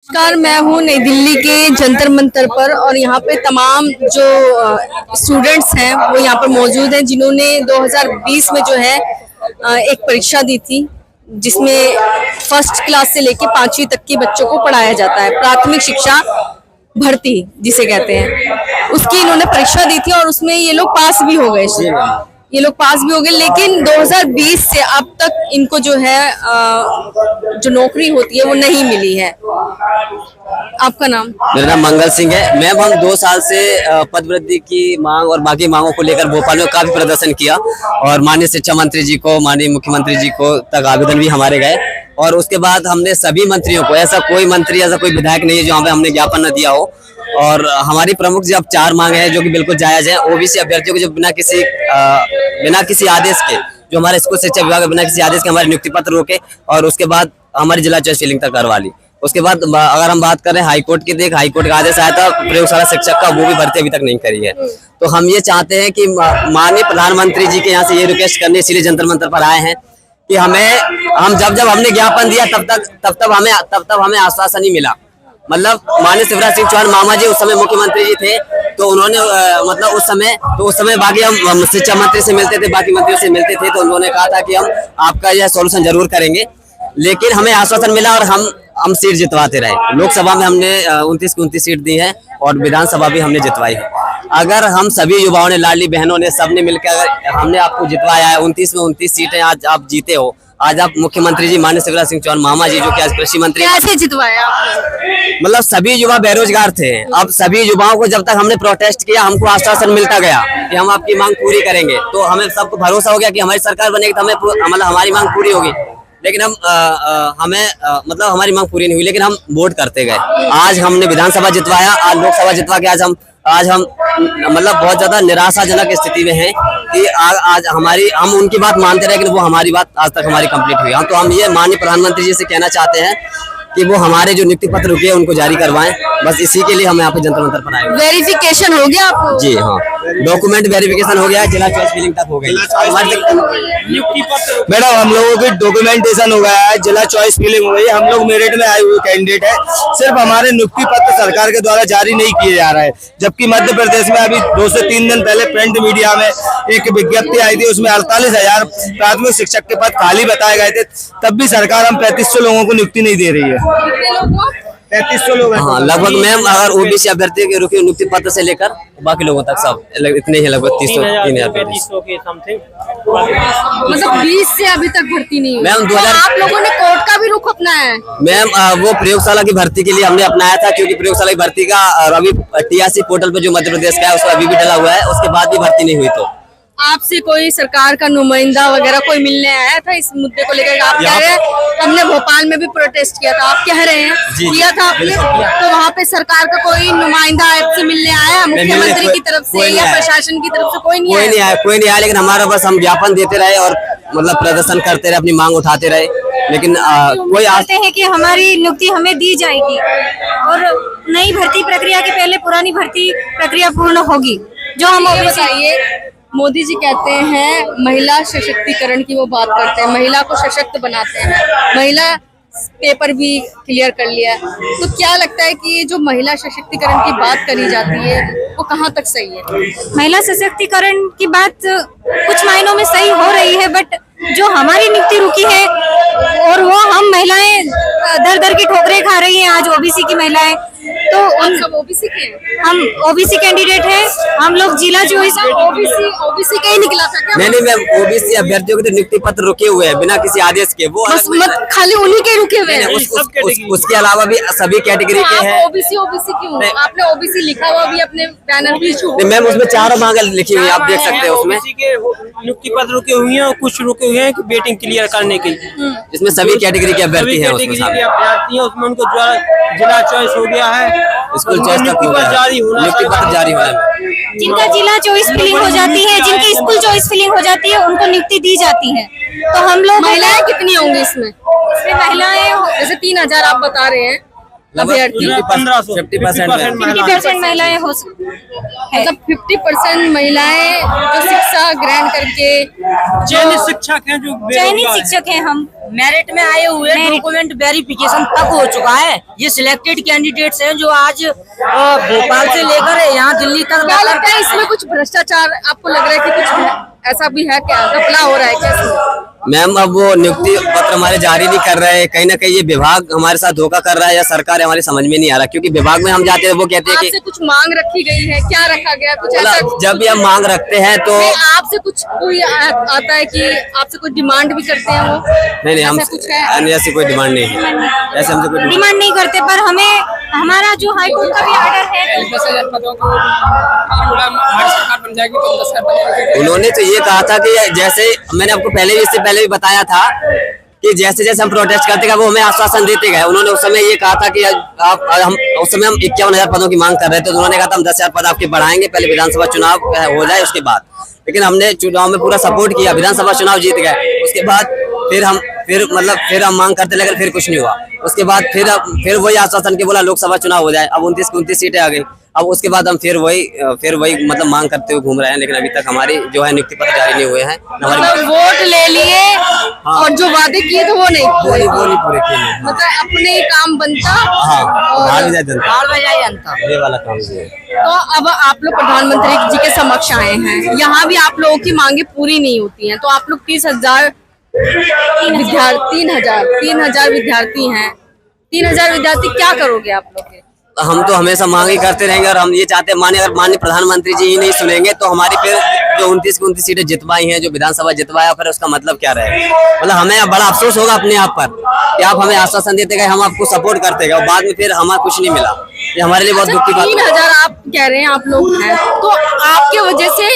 नमस्कार, मैं हूँ नई दिल्ली के जंतर मंतर पर और यहाँ पे तमाम जो स्टूडेंट्स हैं वो यहाँ पर मौजूद हैं जिन्होंने 2020 में जो है एक परीक्षा दी थी जिसमें फर्स्ट क्लास से लेके 5वीं तक के बच्चों को पढ़ाया जाता है। प्राथमिक शिक्षा भर्ती जिसे कहते हैं, उसकी इन्होंने परीक्षा दी थी और उसमें ये लोग पास भी हो गए। लेकिन 2020 से अब तक इनको जो है जो नौकरी होती है वो नहीं मिली है। आपका नाम? मेरा नाम मंगल सिंह है। मैम, हम 2 साल से पद वृद्धि की मांग और बाकी मांगों को लेकर भोपाल में काफी प्रदर्शन किया और माननीय शिक्षा मंत्री जी को, माननीय मुख्यमंत्री जी को तक आवेदन भी हमारे गए और उसके बाद हमने सभी मंत्रियों को, ऐसा कोई मंत्री, ऐसा कोई विधायक नहीं है जहाँ पे हमने ज्ञापन न दिया हो। और हमारी प्रमुख जो अब 4 मांगे हैं जो कि बिल्कुल जायज है। ओबीसी अभ्यर्थियों को जो बिना किसी आदेश के, जो हमारे स्कूल शिक्षा विभाग बिना किसी आदेश के हमारे नियुक्ति पत्र रोके और उसके बाद हमारी जिला चॉइस फिलिंग तक करवा ली। उसके बाद अगर हम बात करें हाईकोर्ट की, हाईकोर्ट का आदेश आया था प्रयोगशाला शिक्षक का, वो भी भर्ती अभी तक नहीं करी है। तो हम ये चाहते हैं कि माननीय प्रधानमंत्री जी के यहाँ से ये रिक्वेस्ट करने इसीलिए जंतर मंतर पर आए हैं कि हम जब हमने ज्ञापन दिया तब हमें आश्वासन नहीं मिला। मतलब माननीय शिवराज सिंह चौहान मामा जी उस समय मुख्यमंत्री जी थे, तो उन्होंने मतलब उस समय बाकी हम शिक्षा मंत्री से मिलते थे, बाकी मंत्रियों से मिलते थे, तो उन्होंने कहा था कि हम आपका यह सॉल्यूशन जरूर करेंगे। लेकिन हमें आश्वासन मिला और हम सीट जितवाते रहे। लोकसभा में हमने 29 की 29 सीट दी है और विधानसभा भी हमने जितवाई है। अगर हम सभी युवाओं ने, लाडली बहनों ने, सबने मिलकर अगर हमने आपको जितवाया है, 29 में 29 सीटें आज आप जीते हो, आज आप मुख्यमंत्री जी माननीय शिवराज सिंह चौहान मामा जी जो कि आज कृषि मंत्री, कैसे जितवाया आपने? मतलब सभी युवा बेरोजगार थे। अब सभी युवाओं को जब तक हमने प्रोटेस्ट किया हमको आश्वासन मिलता गया कि हम आपकी मांग पूरी करेंगे, तो हमें सबको भरोसा हो गया कि हमारी सरकार बनेगी तो मतलब हमारी मांग पूरी होगी। लेकिन हमारी मांग पूरी नहीं हुई, लेकिन हम वोट करते गए। आज हमने विधानसभा जितवाया, आज लोकसभा जितवा के आज हम मतलब बहुत ज्यादा निराशाजनक स्थिति में हैं कि आज हम उनकी बात मानते रहे लेकिन वो हमारी बात आज तक हमारी कंप्लीट हुई। तो हम ये माननीय प्रधानमंत्री जी से कहना चाहते हैं कि वो हमारे जो नियुक्ति पत्र रुके उनको जारी करवाएं। बस इसी के लिए हम यहाँ पे जंतर मंतर पर आए। वेरिफिकेशन हो गया आपको? जी हाँ, डॉक्यूमेंट वेरिफिकेशन हो गया है, जिला चॉइस फिलिंग तक हो गई। मैडम, हम लोगों की डॉक्यूमेंटेशन हो गया है, जिला चॉइस फिलिंग हो गई है। हम लोग मेरिट में आए हुए कैंडिडेट है, सिर्फ हमारे नियुक्ति पत्र सरकार के द्वारा जारी नहीं किए जा रहे हैं। जबकि मध्य प्रदेश में अभी 2 से 3 दिन पहले प्रिंट मीडिया में एक विज्ञप्ति आई थी, उसमें 48,000 प्राथमिक शिक्षक के पद खाली बताए गए थे। तब भी सरकार हम 3500 लोगों को नियुक्ति नहीं दे रही है। 3500 लोग हैं। हाँ, लगभग मैम, अगर ओबीसी अभ्यर्थी के रुके नियुक्ति पत्र से लेकर बाकी लोगों तक सब इतने ही, लगभग 3,000 के समथिंग। मतलब 20 से अभी तक भर्ती नहीं हुई मैम। तो आप लोगों ने कोर्ट का भी रुख अपनाया है? मैम, वो प्रयोगशाला की भर्ती के लिए हमने अपनाया था, क्योंकि प्रयोगशाला की भर्ती का अभी टीआरसी पोर्टल पे जो मध्य प्रदेश का है उसका अभी भी डला हुआ है, उसके बाद भी भर्ती नहीं हुई। तो आपसे कोई सरकार का नुमाइंदा वगैरह कोई मिलने आया था इस मुद्दे को लेकर? आप कह रहे हैं हमने भोपाल में भी प्रोटेस्ट किया था, आप कह रहे हैं किया था आपने, तो वहाँ पे सरकार का कोई नुमाइंदा आपसे मिलने आया मुख्यमंत्री की तरफ से या प्रशासन की तरफ से? कोई नहीं आया। लेकिन हमारा बस हम ज्ञापन देते रहे और मतलब प्रदर्शन करते रहे, अपनी मांग उठाते रहे, लेकिन कोई चाहते हैं कि हमारी नियुक्ति हमें दी जाएगी और नई भर्ती प्रक्रिया के पहले पुरानी भर्ती प्रक्रिया पूर्ण होगी। जो हम बताइए, मोदी जी कहते हैं महिला सशक्तिकरण की वो बात करते हैं, महिला को सशक्त बनाते हैं, महिला पेपर भी क्लियर कर लिया है, तो क्या लगता है कि ये जो महिला सशक्तिकरण की बात करी जाती है वो कहाँ तक सही है? महिला सशक्तिकरण की बात कुछ मायनों में सही हो रही है, बट जो हमारी नियुक्ति रुकी है और वो हम महिलाएं दर की ठोकरें खा रही हैं आज, ओबीसी की महिलाएं, तो हम सब ओबीसी के हैं। हम ओबीसी कैंडिडेट हैं, हम लोग जिला चॉइस ओबीसी का ही निकला था क्या? नहीं मैम, ओबीसी अभ्यर्थियों के तो नियुक्ति पत्र रुके हुए हैं बिना किसी आदेश के, वो खाली उन्हीं के रुके हुए हैं। उसके अलावा भी सभी कैटेगरी के हैं। ओबीसी क्यों? आपने ओबीसी लिखा हुआ भी अपने बैनर पे? मैम, उसमें 4 मांगे लिखी हुई, आप देख सकते हैं। उसमें नियुक्ति पत्र रुके हुए हैं और कुछ रुके हुए हैं वेटिंग क्लियर करने के, जिसमें सभी कैटेगरी के अभ्यर्थी हैं। उसमें उनको जिला चॉइस हो गया है, स्कूल चॉइस तक हो गया, नियुक्ति पत्र जारी होने में। जिनका जिला चॉइस फिलिंग हो जाती है, जिनकी स्कूल चॉइस फिलिंग हो जाती है, उनको नियुक्ति दी जाती है। तो हम लोग, महिलाएं कितनी होंगी इसमें? महिलाएं जैसे 3,000 आप बता रहे हैं, अभ्यर्थी 50% 50% महिलाएं हो मतलब 50% महिलाएं जो शिक्षा ग्रहण करके चयनित शिक्षक हैं जो चयनित बेरोजगार हैं। शिक्षक हैं हम। मेरिट में आए हुए डॉक्यूमेंट वेरिफिकेशन तक हो चुका है। ये सिलेक्टेड कैंडिडेट्स हैं जो आज भोपाल से लेकर यहाँ दिल्ली तक क्या लगता है इसमें कुछ भ्रष्टाचार आपको लग रहा है कि कुछ ऐसा भी है, क्या घपला हो रहा है क्या इसमें? मैम अब वो नियुक्ति पत्र हमारे जारी नहीं कर रहे हैं, कहीं ना कहीं ये विभाग हमारे साथ धोखा कर रहा है या सरकार हमारी समझ में नहीं आ रहा, क्योंकि विभाग में हम जाते हैं वो कहते हैं आपसे कि कुछ मांग रखी गई है, क्या रखा गया कुछ ऐसा? जब भी हम मांग रखते हैं तो नहीं, आपसे कुछ कोई आता है कि आपसे कुछ डिमांड भी करते हैं वो? नहीं हम ऐसा कुछ है? नहीं, ऐसी कोई डिमांड नहीं है, ऐसे हमसे कोई डिमांड नहीं करते, पर हमें हमारा जो हाई कोर्ट का भी ऑर्डर है 10,000 पदों को हमारी सरकार बन जाएगी तो 10,000 पदों उन्होंने तो ये कहा था कि जैसे मैंने आपको इससे पहले भी बताया था कि जैसे जैसे हम प्रोटेस्ट करते गए वो हमें आश्वासन देते गए। उन्होंने उस समय ये कहा था कि हम उस समय हम 51,000 पदों की मांग कर रहे थे, तो उन्होंने कहा था हम 10,000 पद आपके बढ़ाएंगे, पहले विधानसभा चुनाव हो जाए उसके बाद। लेकिन हमने चुनाव में पूरा सपोर्ट किया, विधानसभा चुनाव जीत गए, उसके बाद फिर हम मांग करते लगे, फिर कुछ नहीं हुआ। उसके बाद फिर वही आश्वासन के बोला लोकसभा चुनाव हो जाए, अब 29 सीटें आ गई। अब उसके बाद हम फिर वही मतलब मांग करते हुए घूम रहे हैं, लेकिन अभी तक हमारी जो है नियुक्ति पत्र जारी नहीं हुए हैं। मतलब वोट ले लिए और जो वादे किए थे वो नहीं पूरे किए हैं। मतलब अपने काम बनता हाँ, और भाग जाए जनता, बाल बजाई जनता। ये वाला काम है। तो अब आप लोग प्रधानमंत्री जी के समक्ष आए हैं, यहाँ भी आप लोगों की मांगे पूरी नहीं होती हैं, तो आप लोग 30,000 विद्यार्थी 3,000 विद्यार्थी हैं, 3,000 विद्यार्थी क्या करोगे आप लोग? हम तो हमेशा मांग ही करते रहेंगे और हम ये चाहते हैं अगर माननीय प्रधानमंत्री जी ही नहीं सुनेंगे तो हमारी फिर जो 29 सीटें जितवाई हैं, जो विधानसभा जितवाया, फिर उसका मतलब क्या रहेगा? मतलब हमें बड़ा अफसोस होगा अपने आप पर कि आप हमें आश्वासन देते गए, हम आपको सपोर्ट करते गए और बाद में फिर हमारा कुछ नहीं मिला। ये हमारे लिए बहुत दुख की बात है। 3,000 आप कह रहे हैं आप लोग हैं, तो आपके वजह से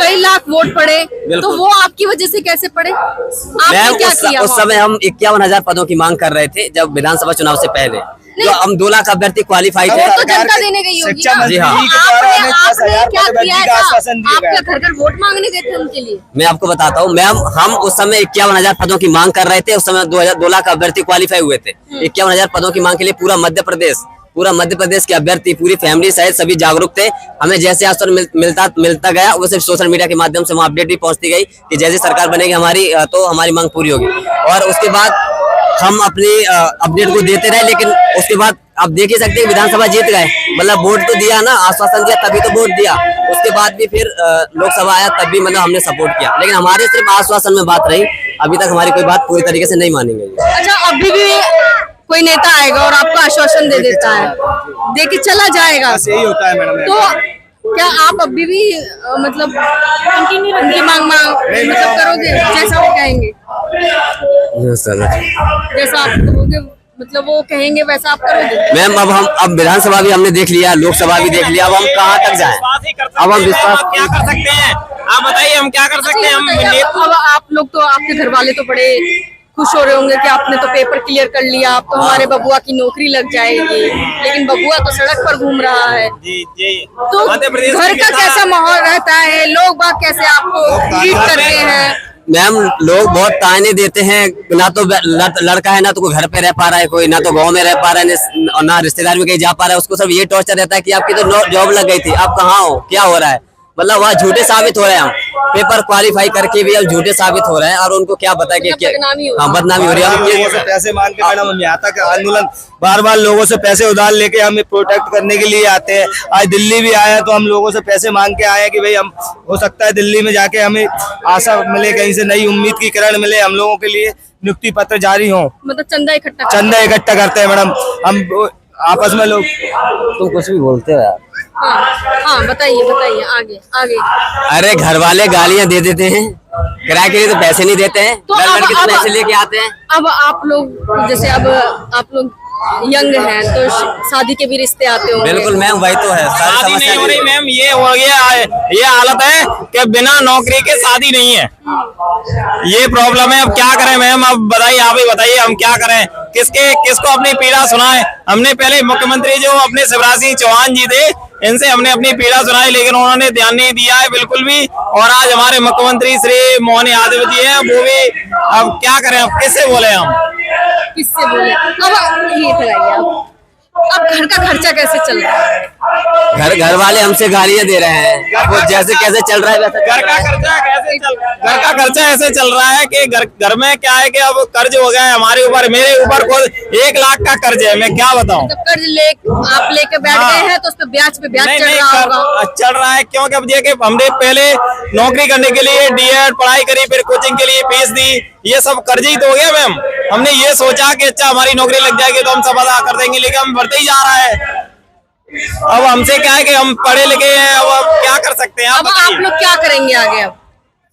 कई लाख वोट पड़े, तो वो आपकी वजह से कैसे पड़े? आपने क्या किया? उस समय हम 51,000 पदों की मांग कर रहे थे जब विधानसभा चुनाव से पहले, तो हम 2 लाख अभ्यर्थी क्वालिफाई थे। तो जनता देने गई होगी ना? जी हाँ। आपने क्या किया था? आप क्या घर वोट मांगने गए थे उनके लिए? मैं आपको बताता हूँ मैम, हम उस समय 51,000 पदों की मांग कर रहे थे। उस समय 2 लाख अभ्यर्थी क्वालिफाई हुए थे। 51,000 पदों की मांग के लिए पूरा मध्य प्रदेश के अभ्यर्थी पूरी फैमिली सहित सभी जागरूक थे। हमें जैसे आश्वासन मिलता गया, वो सिर्फ सोशल मीडिया के माध्यम से वहाँ अपडेट भी पहुंचती गई कि जैसे सरकार बनेगी हमारी तो हमारी मांग पूरी होगी। और उसके बाद हम अपनी अपडेट को देते रहे, लेकिन उसके बाद आप देख ही सकते हैं विधानसभा जीत गए, मतलब वोट तो दिया ना, आश्वासन दिया तभी तो वोट दिया। उसके बाद भी फिर लोकसभा आया तब भी मतलब हमने सपोर्ट किया, लेकिन हमारे सिर्फ आश्वासन में बात रही। अभी तक हमारी कोई बात पूरी तरीके से नहीं मानेंगे। अच्छा, अभी भी कोई नेता आएगा और आपको आश्वासन दे देता है, दे के चला जाएगा, यही होता है मैडम। तो क्या आप अभी भी मतलब कंटिन्यू मांग मतलब करोगे जैसा वो कहेंगे? जैसा आप करोगे मतलब वो कहेंगे वैसा आप करोगे? मैम अब विधानसभा भी हमने देख लिया, लोकसभा भी देख लिया, अब हम कहाँ तक जाएं? अब हम विश्वास क्या कर सकते हैं? आप बताइए हम क्या कर सकते हैं? अब आप लोग तो, आपके घर वाले तो बड़े खुश हो रहे होंगे कि आपने तो पेपर क्लियर कर लिया, अब तो हमारे बबुआ की नौकरी लग जाएगी, लेकिन बबुआ तो सड़क पर घूम रहा है। तो घर का कैसा माहौल रहता है? लोग बात कैसे आपको ट्रीट करते हैं? मैम लोग बहुत ताने देते हैं, ना तो लड़का है ना तो कोई घर पे रह पा रहा है, कोई ना तो गांव में रह पा रहा है, और ना रिश्तेदार में कहीं जा पा रहा है। उसको सिर्फ ये टॉर्चर रहता है कि आपकी तो जॉब लग गई थी, आप कहाँ हो, क्या हो रहा है? मतलब वहाँ झूठे साबित हो रहे हैं हम, पेपर क्वालिफाई करके भी अब झूठे साबित हो रहे हैं। और उनको क्या पता है कि क्या बदनामी हो रही है। लोगों से पैसे मांग के मैडम हम यहाँ तक आंदोलन बार लोगों से पैसे उधार लेके हमें प्रोटेक्ट करने के लिए आते हैं। आज दिल्ली भी आया तो हम लोगों से पैसे मांग के आए कि भाई हम हो सकता है दिल्ली में जाके हमें आशा मिले, कहीं से नई उम्मीद की किरण मिले, हम लोगों के लिए नियुक्ति पत्र जारी हो। मतलब चंदा इकट्ठा करते हैं मैडम हम आपस में। लोग तुम कुछ भी बोलते हो यार। हाँ बताइए आगे। अरे घर वाले गालियां दे देते हैं, किराए के लिए तो पैसे नहीं देते हैं, तो लड़के तो पैसे लेके आते हैं। अब आप लोग जैसे अब आप लोग यंग हैं तो शादी के भी रिश्ते आते होंगे। बिल्कुल मैम, वही तो है सारी शादी समस्या नहीं हो रही मैम, ये हो गया, ये हालत है कि बिना नौकरी के शादी नहीं है, ये प्रॉब्लम है। अब क्या करें मैम? अब बताइए, आप ही बताइए हम क्या करें? किसको अपनी पीड़ा सुनाएं? हमने पहले मुख्यमंत्री जो अपने शिवराज सिंह चौहान जी थे, इनसे हमने अपनी पीड़ा सुनाई, लेकिन उन्होंने ध्यान नहीं दिया है बिल्कुल भी। और आज हमारे मुख्यमंत्री श्री मोहन यादव जी हैं, वो भी, अब क्या करें? अब किससे बोले हम? किससे बोले? अब ये बताइए आप, अब घर का खर्चा कैसे चल रहा है? घर वाले हमसे गालियां दे रहे हैं, वो जैसे कैसे चल रहा है वैसे घर का खर्चा ऐसे चल रहा है कि घर में क्या है कि अब कर्ज हो गया है हमारे ऊपर, मेरे ऊपर खुद 1 लाख का कर्ज है, मैं क्या बताऊं। तो कर्ज आप लेके बैठ गए हैं तो उस पे ब्याज नहीं चढ़ रहा होगा। चल रहा है, क्योंकि अब देखिए हमने पहले नौकरी करने के लिए डीएड पढ़ाई करी, फिर कोचिंग के लिए फीस दी, ये सब कर्ज ही तो हो गया मैम। हमने ये सोचा कि अच्छा हमारी नौकरी लग जाएगी तो हम सब अदा कर देंगे, लेकिन हम बढ़ते ही जा रहा है। अब हमसे क्या है कि हम पढ़े लिखे हैं, अब क्या कर सकते हैं अब आप लोग क्या करेंगे आगे?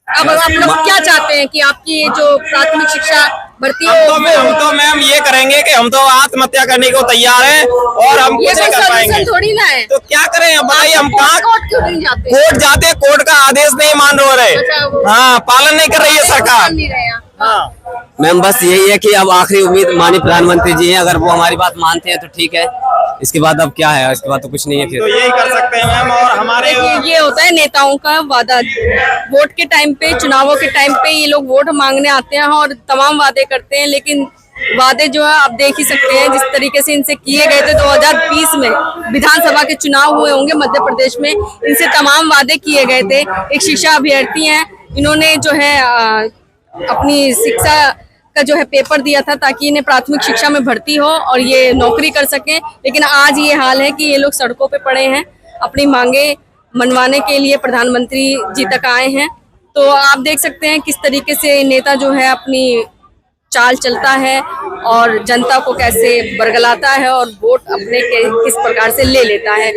अब आप लोग क्या चाहते हैं कि आपकी जो प्राथमिक शिक्षा भर्ती हो? हम तो मैम ये करेंगे कि हम तो आत्महत्या करने को तैयार हैं और हम ये कुछ नहीं कोई कर पाएंगे। सॉल्यूशन थोड़ी ना है। तो क्या करें अब बताइए, हम कहाँ कोर्ट क्यों नहीं जाते? कोर्ट जाते, कोर्ट का आदेश नहीं मान रहे। अच्छा, हाँ, पालन नहीं कर रही है सरकार। नहीं रहे हैं। हाँ, मैम बस यही है कि अब आखिरी उम्मीद माननीय प्रधानमंत्री जी हैं, अगर वो हमारी बात मानते हैं तो ठीक है, इसके बाद अब क्या है, इसके बाद तो कुछ नहीं है तो फिर। यही कर सकते हैं मैम। और हमारे ये होता है नेताओं का वादा। वोट के टाइम पे, चुनावों के टाइम पे ये लोग वोट मांगने आते हैं और तमाम वादे करते हैं, लेकिन वादे जो है आप देख ही सकते हैं जिस तरीके से इनसे किए गए थे। 2020 में विधानसभा के चुनाव हुए होंगे मध्य प्रदेश में, इनसे तमाम वादे किए गए थे। एक शिक्षा अभ्यर्थी हैं, इन्होंने जो है अपनी शिक्षा का जो है पेपर दिया था ताकि इन्हें प्राथमिक शिक्षा में भर्ती हो और ये नौकरी कर सकें, लेकिन आज ये हाल है कि ये लोग सड़कों पे पड़े हैं, अपनी मांगे मनवाने के लिए प्रधानमंत्री जी तक आए हैं। तो आप देख सकते हैं किस तरीके से नेता जो है अपनी चाल चलता है और जनता को कैसे बरगलाता है और वोट अपने किस प्रकार से ले लेता है।